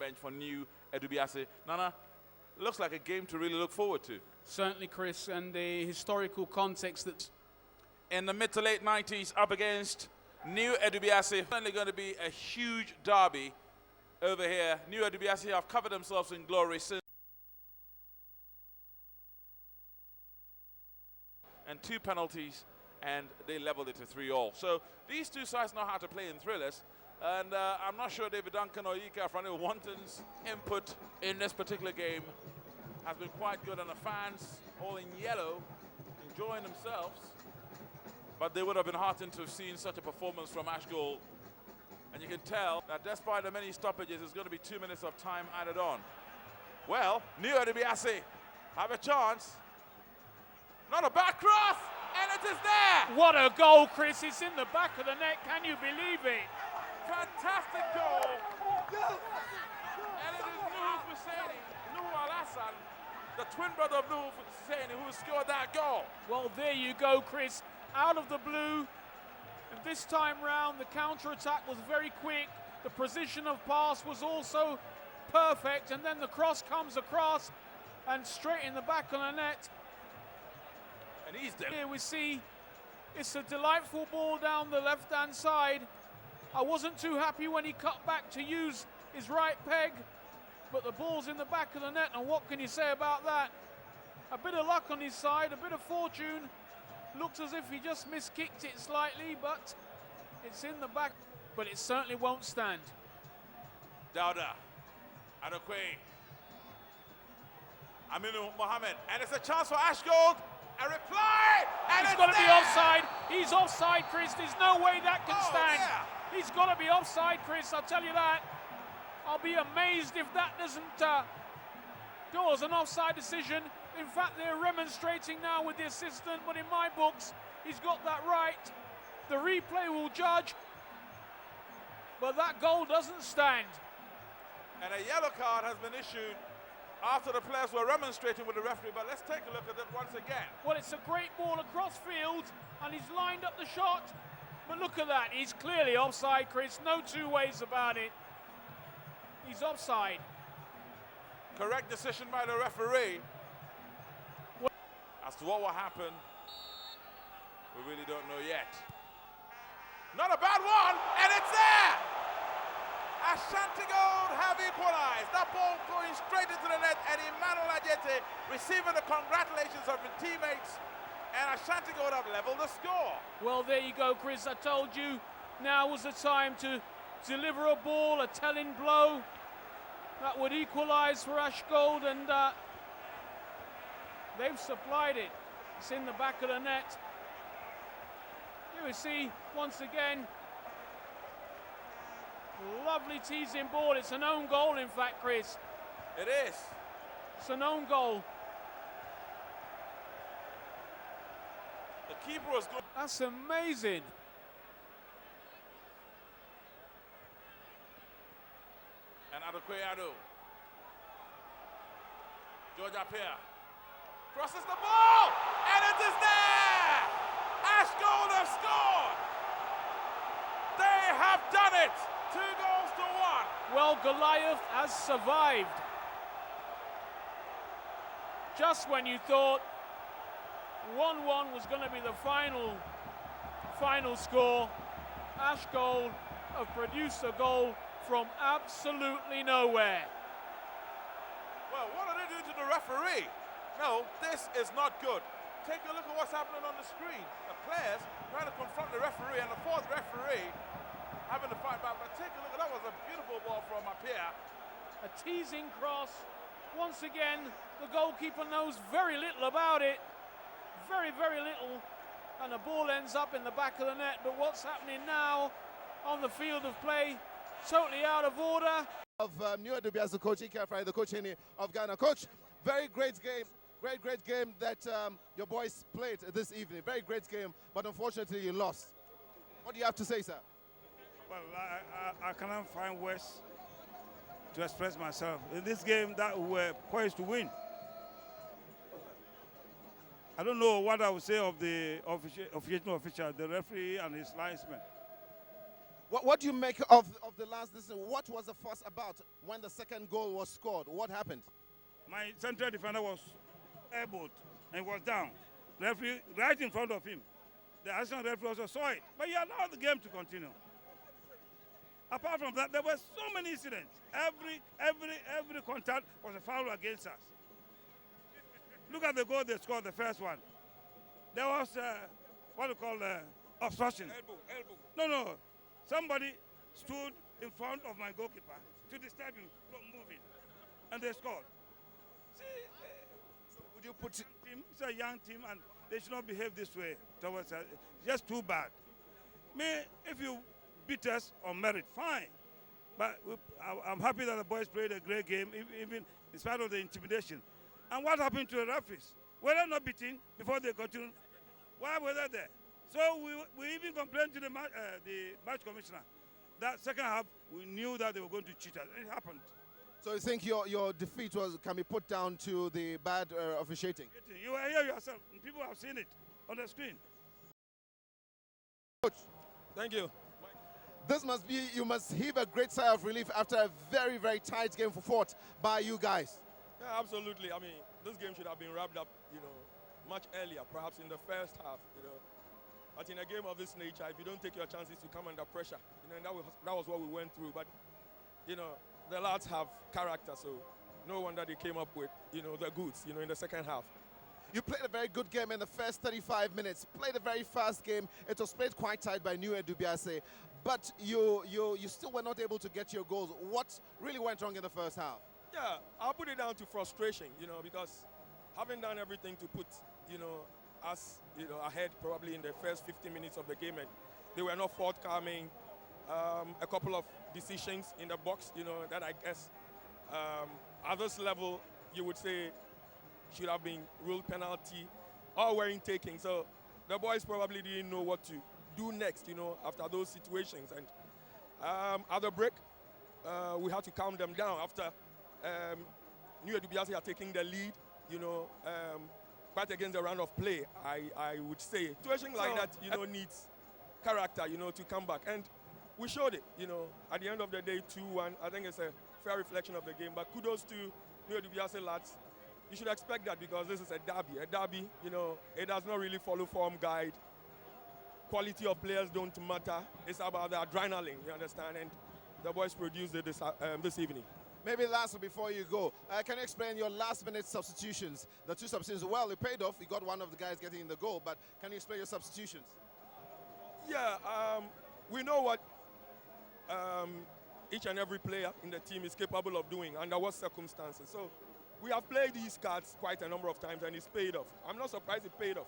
bench for new Edubiase. Nana, looks like a game to really look forward to. Certainly, Chris, and the historical context that in the mid to late 90s up against new Edubiase. Certainly going to be a huge derby over here. New Edubiase have covered themselves in glory since. And 2 penalties, and they leveled it to 3-all. So these two sides know how to play in thrillers. And I'm not sure David Duncan or Ike Afranie Wanton's input in this particular game has been quite good, and the fans, all in yellow, enjoying themselves. But they would have been heartened to have seen such a performance from Ashgold. And you can tell that despite the many stoppages, there's going to be 2 minutes of time added on. Well, new Edubiase have a chance. Not a bad cross, and it is there! What a goal, Chris. It's in the back of the net. Can you believe it? Fantastic goal. And it is Nuhu Husseini, Nuhu Al-Hassan, the twin brother of Nuhu Husseini, who scored that goal. Well, there you go, Chris. Out of the blue. And this time round, the counter-attack was very quick. The position of pass was also perfect. And then the cross comes across and straight in the back of the net. And he's there. Here we see it's a delightful ball down the left-hand side. I wasn't too happy when he cut back to use his right peg, but the ball's in the back of the net, and what can you say about that? A bit of luck on his side, a bit of fortune. Looks as if he just miskicked it slightly, but it's in the back. But it certainly won't stand. Dauda, Adokwe, Aminu Mohammed, and it's a chance for Ashgold. A reply, and he's got to be offside. He's offside, Chris. There's no way that can stand. Yeah. He's got to be offside, Chris. I'll tell you that. I'll be amazed if that doesn't go as an offside decision. In fact, they're remonstrating now with the assistant, but in my books, he's got that right. The replay will judge, but that goal doesn't stand. And a yellow card has been issued after the players were remonstrating with the referee, but let's take a look at it once again. Well, it's a great ball across field, and he's lined up the shot. But look at that, he's clearly offside, Chris. No 2 ways about it. He's offside. Correct decision by the referee. As to what will happen, we really don't know yet. Not a bad one, and it's there! Ashgold have equalized. That ball going straight into the net, and Emmanuel Ajete receiving the congratulations of his teammates, and Ashgold have leveled the score. Well, there you go, Chris. I told you now was the time to deliver a ball, a telling blow that would equalize for Ashgold, and they've supplied it. It's in the back of the net. Here we see once again. Lovely teasing ball. It's an own goal, in fact, Chris. It is. It's an own goal. The keeper was good. That's amazing. And Adokwe Ado. George Appiah crosses the ball, and it is there! Ashgold have scored! They have done it! 2 goals to 1. Well, Goliath has survived. Just when you thought 1-1 was going to be the final score, Ashgold have produced a goal from absolutely nowhere. Well, what are they doing to the referee? No, this is not good. Take a look at what's happening on the screen. The players trying to confront the referee, and the 4th referee having to fight back. But take a look, that was a beautiful ball from Appiah. A teasing cross. Once again, the goalkeeper knows very little about it. Very, very little. And the ball ends up in the back of the net. But what's happening now on the field of play, totally out of order. Of new Edubiase coach, Ike Afranie, the coach of Ghana. Coach, very great game. Great game that your boys played this evening. Very great game, but unfortunately you lost. What do you have to say, sir? Well, I cannot find words to express myself. In this game that we were poised to win. I don't know what I would say of the official, the referee and his linesmen. What do you make of the last listen? What was the fuss about when the second goal was scored? What happened? My central defender was elbowed and was down. The referee right in front of him. The assistant referee also saw it, but he allowed the game to continue. Apart from that, there were so many incidents. Every contact was a foul against us. Look at the goal they scored, the first one. There was what you call obstruction. Elbow. No. Somebody stood in front of my goalkeeper to disturb him from moving, and they scored. See, so would you put it's a young team, and they should not behave this way towards us. Just too bad. If you beat us on merit, fine. But I'm happy that the boys played a great game, even in spite of the intimidation. And what happened to the referees? Were they not beaten before they continued? Why were they there? So we even complained to the match commissioner. That second half, we knew that they were going to cheat us. It happened. So you think your defeat can be put down to the bad officiating? You are here yourself. People have seen it on the screen. Coach, thank you. You must heave a great sigh of relief after a very, very tight game fought by you guys. Yeah, absolutely. I mean, this game should have been wrapped up, much earlier, perhaps in the first half, But in a game of this nature, if you don't take your chances, you come under pressure. And that was what we went through. But, the lads have character, so no wonder they came up with, the goods, in the second half. You played a very good game in the first 35 minutes, played a very fast game. It was played quite tight by New Edubiase, but you still were not able to get your goals. What really went wrong in the first half? Yeah, I'll put it down to frustration, because having done everything to put, us, ahead probably in the first 15 minutes of the game, and they were not forthcoming. A couple of decisions in the box, that I guess at this level you would say should have been ruled penalty or weren't taking. So the boys probably didn't know what to do next, after those situations. And at the break, we had to calm them down after New Edubiase are taking the lead, quite against the round of play, I would say. Situation like that, needs character, to come back. And we showed it, at the end of the day, 2-1. I think it's a fair reflection of the game. But kudos to New Edubiase lads. You should expect that because this is a derby. A derby, it does not really follow form guide. Quality of players don't matter. It's about the adrenaline, you understand? And the boys produced it this evening. Maybe last before you go, can you explain your last-minute substitutions? The two substitutions, well, it paid off. You got one of the guys getting in the goal, but can you explain your substitutions? Yeah, we know what each and every player in the team is capable of doing under what circumstances. So we have played these cards quite a number of times, and it's paid off. I'm not surprised it paid off.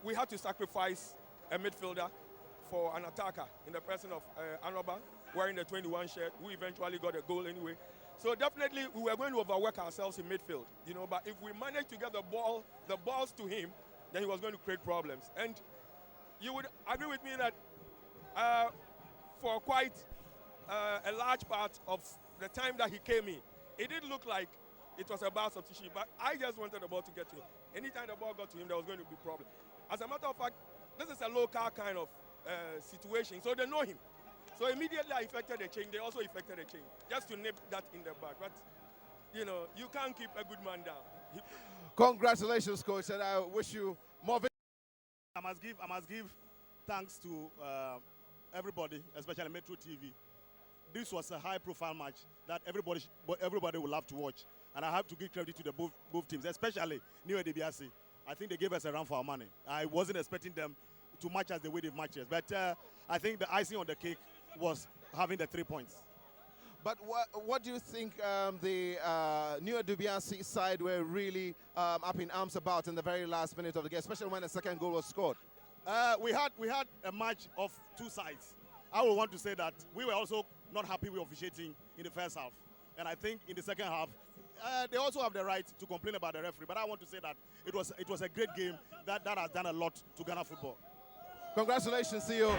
We had to sacrifice a midfielder for an attacker in the person of Anoba, wearing the 21 shirt, who eventually got a goal anyway. So definitely we were going to overwork ourselves in midfield, but if we managed to get the balls to him, then he was going to create problems. And you would agree with me that for quite a large part of the time that he came in, it did look like it was a bad substitution, but I just wanted the ball to get to him. Anytime the ball got to him, there was going to be a problem. As a matter of fact, this is a local kind of situation, so they know him. So immediately I effected a change. They also effected a change, just to nip that in the bud. But, you can't keep a good man down. Congratulations, coach, and I wish you more victory. I must give thanks to everybody, especially Metro TV. This was a high-profile match that everybody will love to watch. And I have to give credit to the both teams, especially New Edubiase. I think they gave us a run for our money. I wasn't expecting them to match us the way they've matched us. But I think the icing on the cake was having the 3 points. But what do you think the New Edubiase side were really up in arms about in the very last minute of the game, especially when the second goal was scored? We had a match of two sides. I would want to say that we were also not happy with officiating in the first half. And I think in the second half, they also have the right to complain about the referee. But I want to say that it was a great game that has done a lot to Ghana football. Congratulations to you.